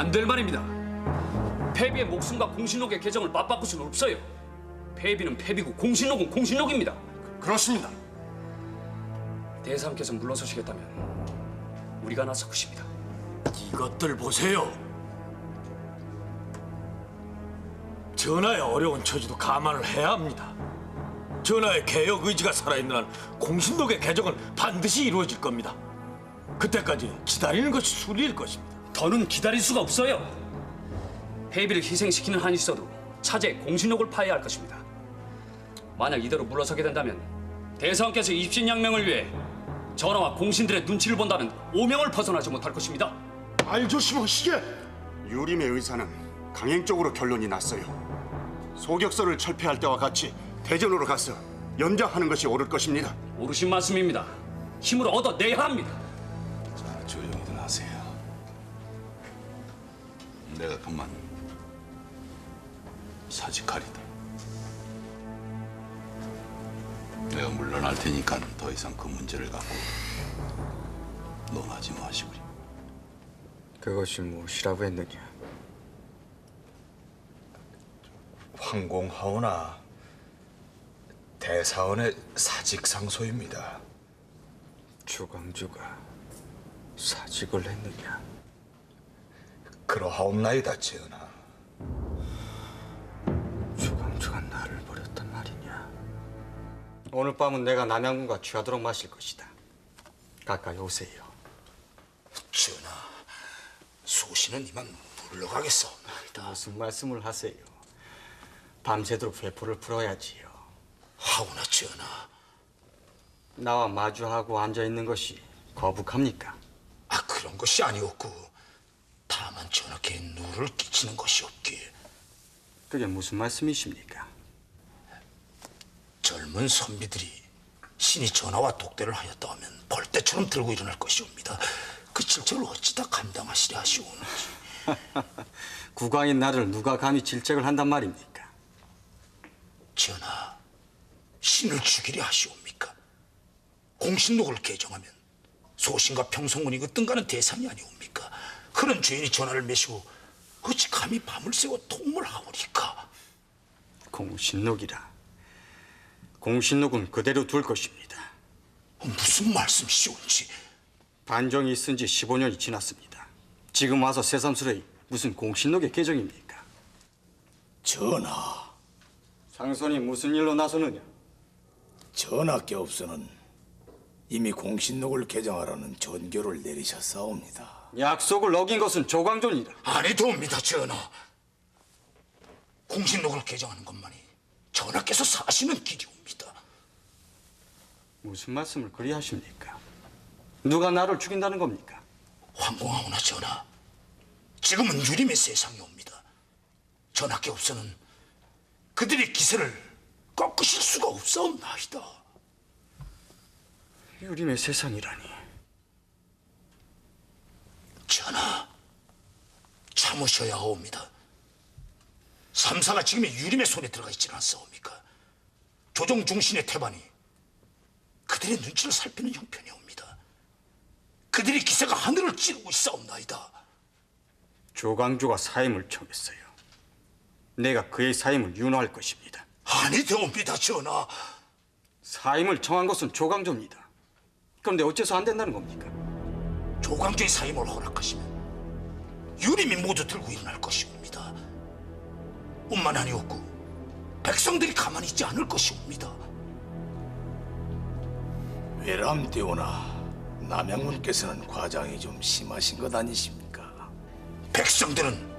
안 될 말입니다. 패비의 목숨과 공신록의 계정을 맞바꿀 수는 없어요. 패비는 패비고 공신록은 공신록입니다. 그렇습니다. 대사님께서 물러서시겠다면 우리가 나설 것입니다. 이것들 보세요. 전하의 어려운 처지도 감안을 해야 합니다. 전하의 개혁 의지가 살아있는 한 공신록의 개정은 반드시 이루어질 겁니다. 그때까지 기다리는 것이 순리일 것입니다. 더는 기다릴 수가 없어요. 패비를 희생시키는 한이 있어도 차제 공신록을 파해야 할 것입니다. 만약 이대로 물러서게 된다면 대사님께서 입신양명을 위해 전하와 공신들의 눈치를 본다는 오명을 벗어나지 못할 것입니다. 말 조심하시게. 유림의 의사는 강행적으로 결론이 났어요. 소격서를 철폐할 때와 같이 대전으로 가서 연장하는 것이 옳을 것입니다. 옳으신 말씀입니다. 힘으로 얻어내야 합니다. 자, 조용히들 하세요. 내가 그만 사직하리다. 내가 물러날 테니까 더 이상 그 문제를 갖고 논하지 마시구리. 그것이 무엇이라고 했느냐? 황공하오나 대사원의 사직상소입니다. 주광주가 사직을 했느냐? 그러하옵나이다, 전하. 주광주가 나를 버렸단 말이냐? 오늘 밤은 내가 남양군과 취하도록 마실 것이다. 가까이 오세요. 전하, 소신은 이만 물러가겠사옵나이다. 무슨 말씀을 하세요? 밤새도록 회포를 풀어야지요. 하오나 전하. 나와 마주하고 앉아있는 것이 거북합니까? 그런 것이 아니었고 다만 전하께 누를 끼치는 것이 없기에. 그게 무슨 말씀이십니까? 젊은 선비들이 신이 전하와 독대를 하였다 하면 벌떼처럼 들고 일어날 것이옵니다. 그 질책을 어찌다 감당하시려 하시오는지. 국왕인 나를 누가 감히 질책을 한단 말입니까? 전하, 신을 죽이려 하시옵니까? 공신록을 개정하면 소신과 평성문이 그 뜬가는 대상이 아니옵니까? 그런 죄인이 전하를 매시고 어찌 감히 밤을 새워 통을 하오리까? 공신록이라. 공신록은 그대로 둘 것입니다. 무슨 말씀이시온지. 반정이 있은 지 15년이 지났습니다. 지금 와서 새삼스레 무슨 공신록의 개정입니까? 전하, 상선이 무슨 일로 나서느냐? 전하께 없어는 이미 공신록을 개정하라는 전교를 내리셨사옵니다. 약속을 어긴 것은 조광조니라. 아니도옵니다, 전하. 공신록을 개정하는 것만이 전하께서 사시는 길이옵니다. 무슨 말씀을 그리 하십니까? 누가 나를 죽인다는 겁니까? 황공하오나 전하, 지금은 유림의 세상이 옵니다. 전하께 없어는 그들의 기세를 꺾으실 수가 없사옵나이다. 유림의 세상이라니. 전하, 참으셔야 하옵니다. 삼사가 지금의 유림의 손에 들어가 있지는 않사옵니까? 조정 중신의 태반이 그들의 눈치를 살피는 형편이옵니다. 그들의 기세가 하늘을 찌르고 있사옵나이다. 조광조가 사임을 청했어요. 내가 그의 사임을 윤호할 것입니다. 아니되옵니다, 전하. 사임을 청한 것은 조광조입니다. 그런데 어째서 안 된다는 겁니까? 조광조의 사임을 허락하시면 유림이 모두 들고 일어날 것이옵니다. 뿐만 아니었고 백성들이 가만히 있지 않을 것이옵니다. 외람되오나 남양군께서는 과장이 좀 심하신 것 아니십니까? 백성들은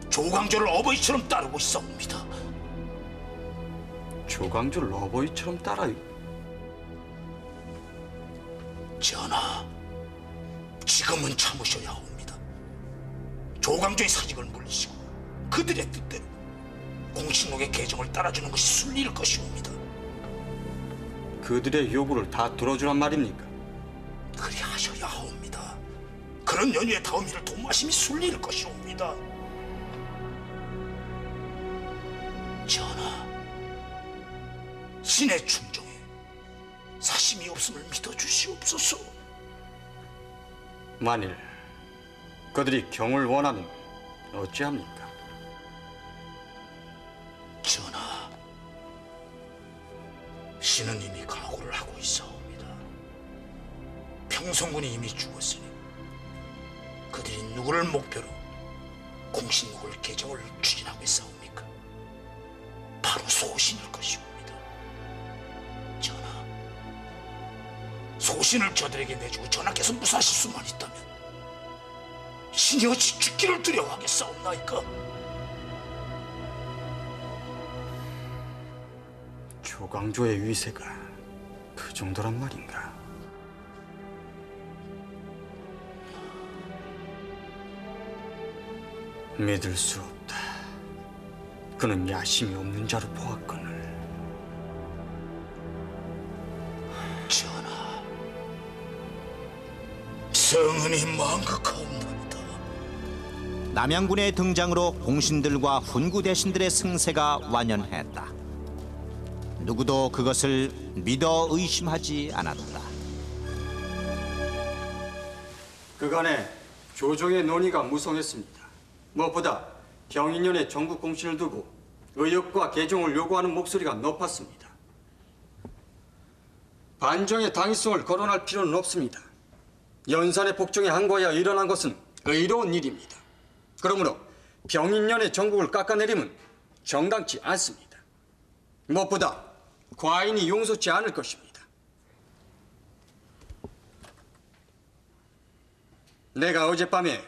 조광조를 어버이처럼 따르고 있사옵니다. 조광조를 어버이처럼 따라요. 전하, 지금은 참으셔야 합니다. 조광조의 사직을 물리시고 그들의 뜻대로 공신록의 개정을 따라주는 것이 순리일 것이옵니다. 그들의 요구를 다 들어주란 말입니까? 그리 하셔야 하옵니다. 그런 연유의 다음이를 도마심이 순리일 것이옵니다. 전하, 신의 충정에 사심이 없음을 믿어주시옵소서. 만일 그들이 경을 원하면 어찌합니까? 전하, 신은 이미 각오를 하고 있사옵니다. 평성군이 이미 죽었으니 그들이 누구를 목표로 공신록을 개정을 추진하고 있사옵니까? 바로 소신일 것이옵니다. 전하, 소신을 저들에게 내주고 전하께서 무사하실 수만 있다면 신이 어찌 죽기를 두려워하겠사옵나이까? 조광조의 위세가 그 정도란 말인가? 믿을 수 없다. 그는 야심이 없는 자로 보았거늘. 전하, 성은이 망극하옵나이다. 남양군의 등장으로 공신들과 훈구 대신들의 승세가 완연했다. 누구도 그것을 믿어 의심하지 않았다. 그간에 조정의 논의가 무성했습니다. 무엇보다 병인년의 전국 공신을 두고 의역과 개정을 요구하는 목소리가 높았습니다. 반정의 당위성을 거론할 필요는 없습니다. 연산의 복종에 항거하여 일어난 것은 의로운 일입니다. 그러므로 병인년의 전국을 깎아내림은 정당치 않습니다. 무엇보다 과인이 용서치 않을 것입니다. 내가 어젯밤에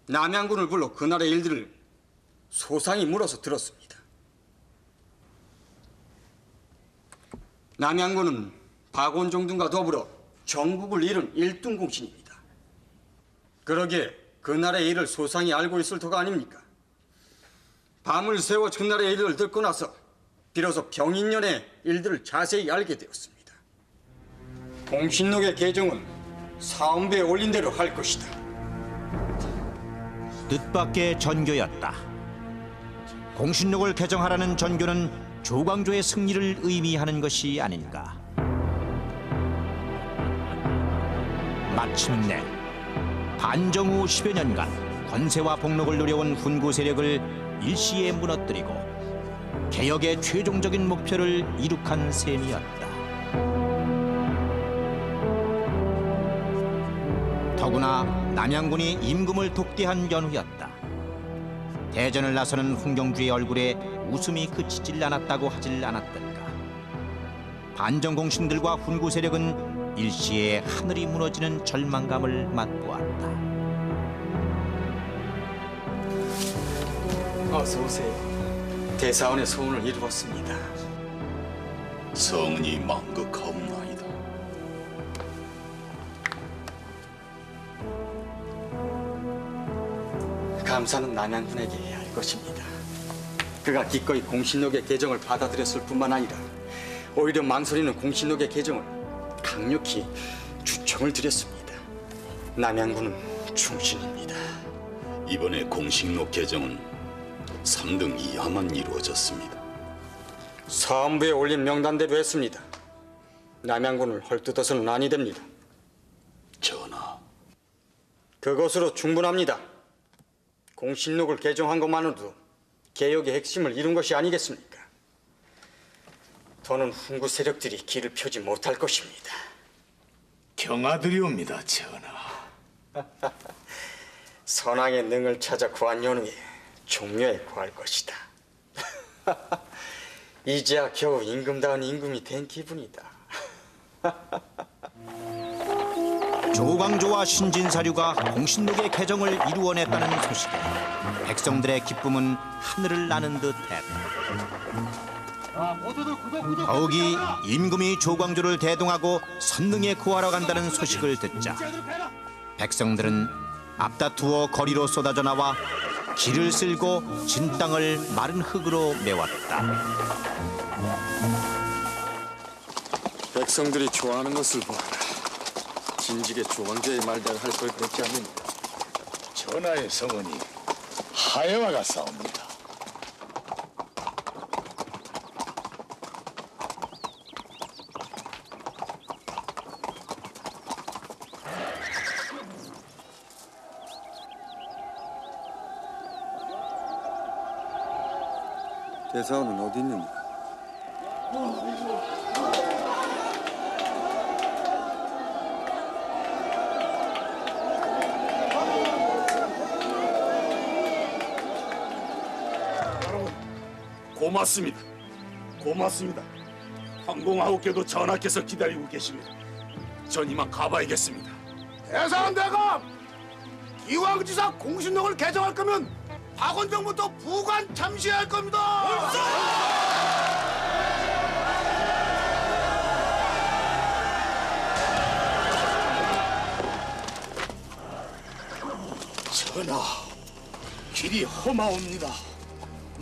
남양군을 불러 그날의 일들을 소상히 물어서 들었습니다. 남양군은 박원종등과 더불어 전국을 잃은 일등공신입니다. 그러기에 그날의 일을 소상히 알고 있을 터가 아닙니까? 밤을 새워 그날의 일을 듣고 나서 비로소 병인년의 일들을 자세히 알게 되었습니다. 공신록의 개정은 사헌부에 올린 대로 할 것이다. 뜻밖의 전교였다. 공신록을 개정하라는 전교는 조광조의 승리를 의미하는 것이 아닌가. 마침내 반정 후 10여 년간 권세와 복록을 누려온 훈구 세력을 일시에 무너뜨리고 개혁의 최종적인 목표를 이룩한 셈이었다. 더구나 남양군이 임금을 독대한 연후였다. 대전을 나서는 훈경주의 얼굴에 웃음이 그치질 않았다고 하질 않았던가. 반정공신들과 훈구 세력은 일시에 하늘이 무너지는 절망감을 맛보았다. 어서 오세요. 대사원의 소원을 이루었습니다. 성은이 망극하옵나이다. 감사는 남양군에게 해야 할 것입니다. 그가 기꺼이 공신록의 개정을 받아들였을 뿐만 아니라 오히려 망설이는 공신록의 개정을 강력히 추청을 드렸습니다. 남양군은 충신입니다. 이번에 공식록 개정은 3등 이하만 이루어졌습니다. 사헌부에 올린 명단대로 했습니다. 남양군을 헐뜯어서는 아니 됩니다. 전하, 그것으로 충분합니다. 공신록을 개정한 것만으로도 개혁의 핵심을 이룬 것이 아니겠습니까? 더는 훈구 세력들이 길을 펴지 못할 것입니다. 경아드리옵니다, 전하. 선왕의 능을 찾아 구한 연후에 종묘에 구할 것이다. 이제야 겨우 임금다운 임금이 된 기분이다. 조광조와 신진사류가 공신록의 개정을 이루어냈다는 소식에 백성들의 기쁨은 하늘을 나는 듯했다. 더욱이 임금이 조광조를 대동하고 선릉에 구하러 간다는 소식을 듣자 백성들은 앞다투어 거리로 쏟아져 나와 길을 쓸고 진 땅을 마른 흙으로 메웠다. 백성들이 좋아하는 것을 보아라. 진직의 조광조의 말대로 할 걸 그렇지 않는다. 전하의 성은이 하야와 같사옵니다. 대사원은 어디 있는데? 고맙습니다. 고맙습니다. 황공아홉께도 전하께서 기다리고 계시면 전 이만 가봐야겠습니다. 대사원 대감! 기왕지사 공신록을 개정할 거면 박원정부터 부관 참시할 겁니다. 전하, 길이 험하옵니다.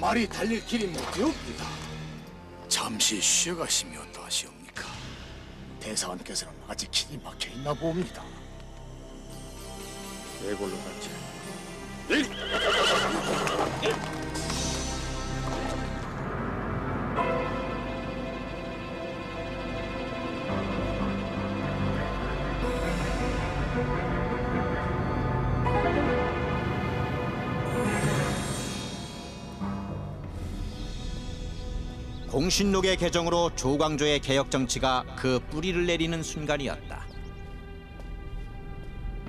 말이 달릴 길이 못되옵니다. 잠시 쉬어가시면 어떠하시옵니까? 대사원께서는 아직 길이 막혀 있나 봅니다. 이걸로 갔지. 공신록의 개정으로 조광조의 개혁 정치가 그 뿌리를 내리는 순간이었다.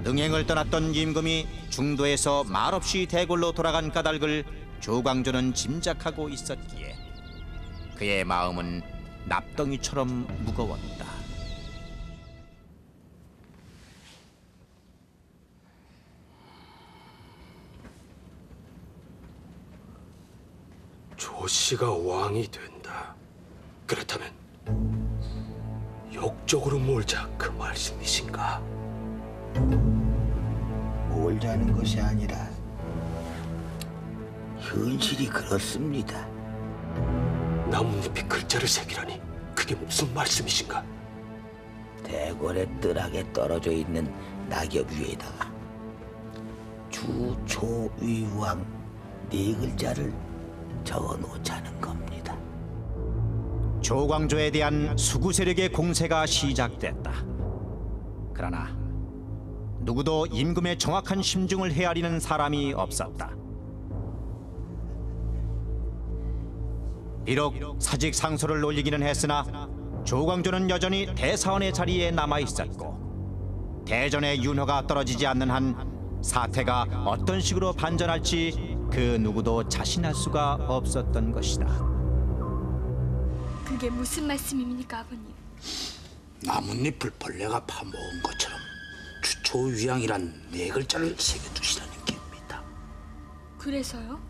능행을 떠났던 임금이 중도에서 말없이 대궐로 돌아간 까닭을 조광조는 짐작하고 있었기에 그의 마음은 납덩이처럼 무거웠다. 조씨가 왕이 된다. 그렇다면 역적으로 몰자 그 말씀이신가? 몰자는 것이 아니라 현실이 그렇습니다. 나뭇잎에 글자를 새기라니 그게 무슨 말씀이신가? 대궐의 뜰하게 떨어져 있는 낙엽 위에다가 주초위왕 네 글자를 적어 놓자는 겁니다. 조광조에 대한 수구 세력의 공세가 시작됐다. 그러나 누구도 임금의 정확한 심중을 헤아리는 사람이 없었다. 비록 사직 상소를 올리기는 했으나 조광조는 여전히 대사원의 자리에 남아 있었고 대전의 윤허가 떨어지지 않는 한 사태가 어떤 식으로 반전할지 그 누구도 자신할 수가 없었던 것이다. 그게 무슨 말씀입니까, 아버님? 나뭇잎을 벌레가 파먹은 것처럼 주초위양이란 네 글자를 새겨두시라는 겁니다. 그래서요?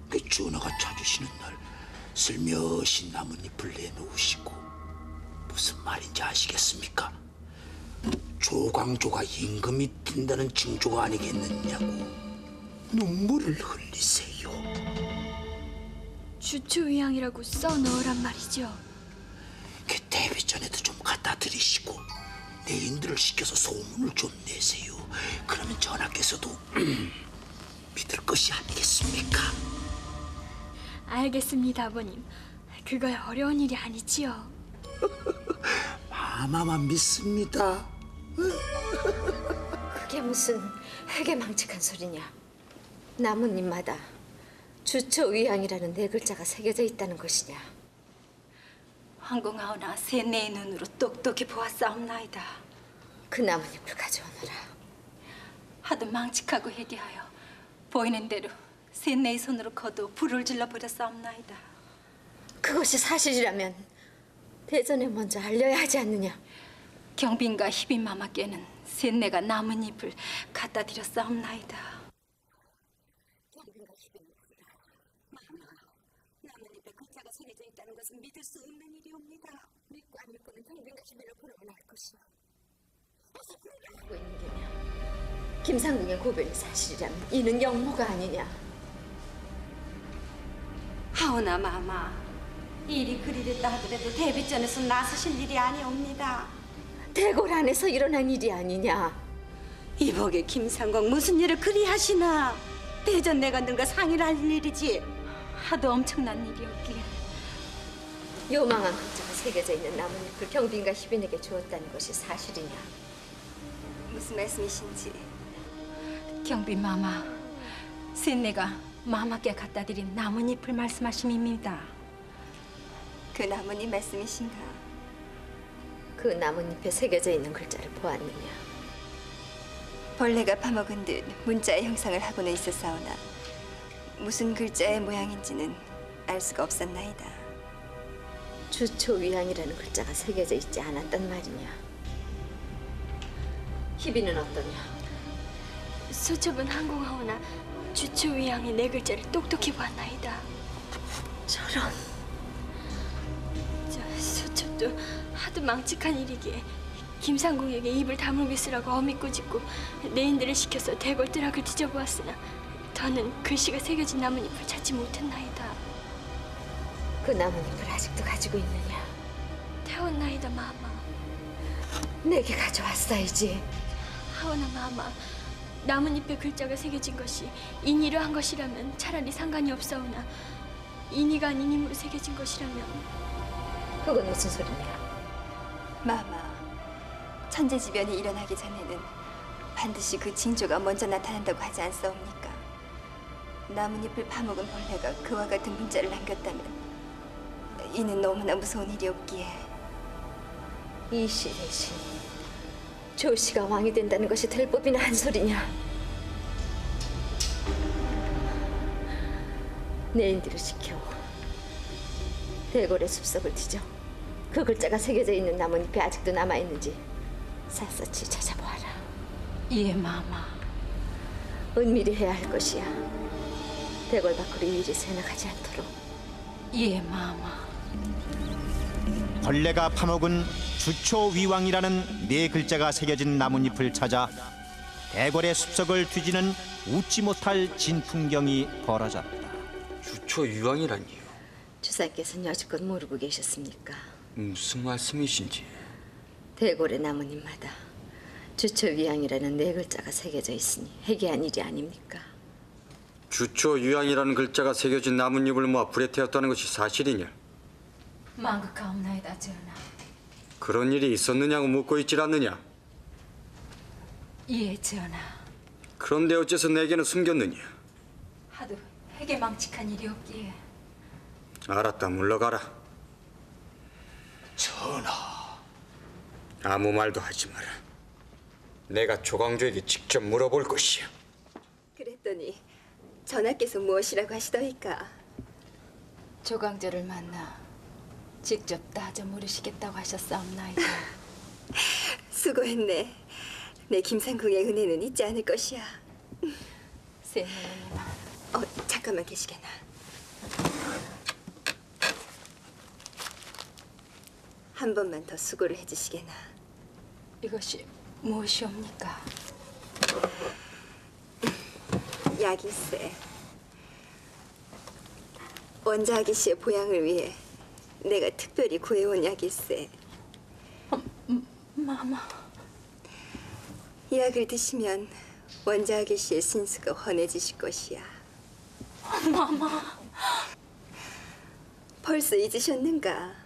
그 전하가 찾으시는 날 슬며시 나뭇잎을 내놓으시고 무슨 말인지 아시겠습니까? 조광조가 임금이 뛴다는 징조가 아니겠느냐고 눈물을 흘리세요. 주초위양이라고 써 넣으란 말이죠. 그 대비 전에도 좀 갖다 드리시고 내인들을 시켜서 소문을 좀 내세요. 그러면 전하께서도 믿을 것이 아니겠습니까? 알겠습니다, 아버님. 그걸 어려운 일이 아니지요. 마마만 믿습니다. 그게 무슨 회개망측한 소리냐. 나뭇잎마다 주초위양이라는 네 글자가 새겨져 있다는 것이냐. 황공하오나 셋내의 눈으로 똑똑히 보았사옵나이다. 그 나뭇잎을 가져오너라. 하도 망측하고 회개하여 보이는 대로 셋내의 손으로 거두 불을 질러 버렸사옵나이다. 그것이 사실이라면 대전에 먼저 알려야 하지 않느냐. 경빈과 희빈 마마께는 셋내가 나뭇잎을 갖다 드렸사옵나이다. 경빈과 희빈은 마마, 나뭇잎에 글자가 새겨져 있다는 것은 믿을 수 없는 일이옵니다. 믿고 안 믿고는 경빈과 희빈을 부르면 알 것이오. 어서 불을 하고 있는 게냐. 김상궁의 고변이 사실이라면 이는 영모가 아니냐. 하오나 마마, 일이 그리됐다 하더라도 대비전에서 나서실 일이 아니옵니다. 대궐 안에서 일어난 일이 아니냐. 이복의 김상광 무슨 일을 그리 하시나. 대전 내관들과 상의를 할 일이지. 하도 엄청난 일이었기에. 요망한 글자가 새겨져 있는 나뭇잎을 경빈과 희빈에게 주었다는 것이 사실이냐. 무슨 말씀이신지. 경빈 마마, 셋내가 마마께 갖다 드린 나뭇잎을 말씀하심입니다. 그 나뭇잎 말씀이신가? 그 나뭇잎에 새겨져 있는 글자를 보았느냐? 벌레가 파먹은 듯 문자의 형상을 하고는 있었사오나 무슨 글자의 모양인지는 알 수가 없었나이다. 주초위양이라는 글자가 새겨져 있지 않았단 말이냐? 희비는 어떠냐? 수첩은 항공하오나 주초위양의 네 글자를 똑똑히 보았나이다. 저런. 수첩도 하도 망측한 일이기에 김상궁에게 입을 다물게 쓰라고 어미 꾸짖고 내인들을 시켜서 대궐뜨락을 뒤져보았으나 더는 글씨가 새겨진 나뭇잎을 찾지 못했나이다. 그 나뭇잎을 아직도 가지고 있느냐? 태웠나이다 마마. 내게 가져왔어야지. 하오나 마마, 나뭇잎에 글자가 새겨진 것이 인이로 한 것이라면 차라리 상관이 없사오나 인이가 아닌 힘으로 새겨진 것이라면 그건 무슨 소리냐? 마마, 천재지변이 일어나기 전에는 반드시 그 징조가 먼저 나타난다고 하지 않사옵니까? 나뭇잎을 파먹은 벌레가 그와 같은 문자를 남겼다면 이는 너무나 무서운 일이었기에. 이 시 대신 조씨가 왕이 된다는 것이 될 법이나 한 소리냐? 내인들을 시켜 대궐의 숲속을 뒤져 그 글자가 새겨져 있는 나뭇잎이 아직도 남아있는지 샅샅이 찾아보아라. 예, 마마. 은밀히 해야 할 것이야. 대궐 밖으로 이 일이 새나가지 않도록. 예, 마마. 벌레가 파먹은 주초위왕이라는 네 글자가 새겨진 나뭇잎을 찾아 대궐의 숲속을 뒤지는 웃지 못할 진풍경이 벌어졌다. 주초위왕이라니요? 주사께서는 여지껏 모르고 계셨습니까? 무슨 말씀이신지. 대궐의 나뭇잎마다 주초위왕이라는 네 글자가 새겨져 있으니 해괴한 일이 아닙니까? 주초위왕이라는 글자가 새겨진 나뭇잎을 모아 불에 태웠다는 것이 사실이냐? 망극하옵나이다, 전하. 그런 일이 있었느냐고 묻고 있질 않느냐? 예, 전하. 그런데 어째서 내게는 숨겼느냐? 하도 해괴망측한 일이었기에. 알았다, 물러가라. 전하, 아무 말도 하지 마라. 내가 조광조에게 직접 물어볼 것이야. 그랬더니 전하께서 무엇이라고 하시더이까? 조광조를 만나 직접 따져 물으시겠다고 하셨사옵나이다. 수고했네. 내 김상궁의 은혜는 잊지 않을 것이야. 세모님아. 잠깐만 계시게나. 한 번만 더 수고를 해주시게나. 이것이 무엇이옵니까? 약일세. 원자 아기씨의 보양을 위해 내가 특별히 구해온 약일세. 마마. 이 약을 드시면 원자 아기씨의 신수가 환해지실 것이야. 마마. 벌써 잊으셨는가?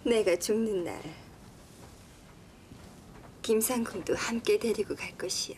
내가 죽는 날 김상궁도 함께 데리고 갈 것이야.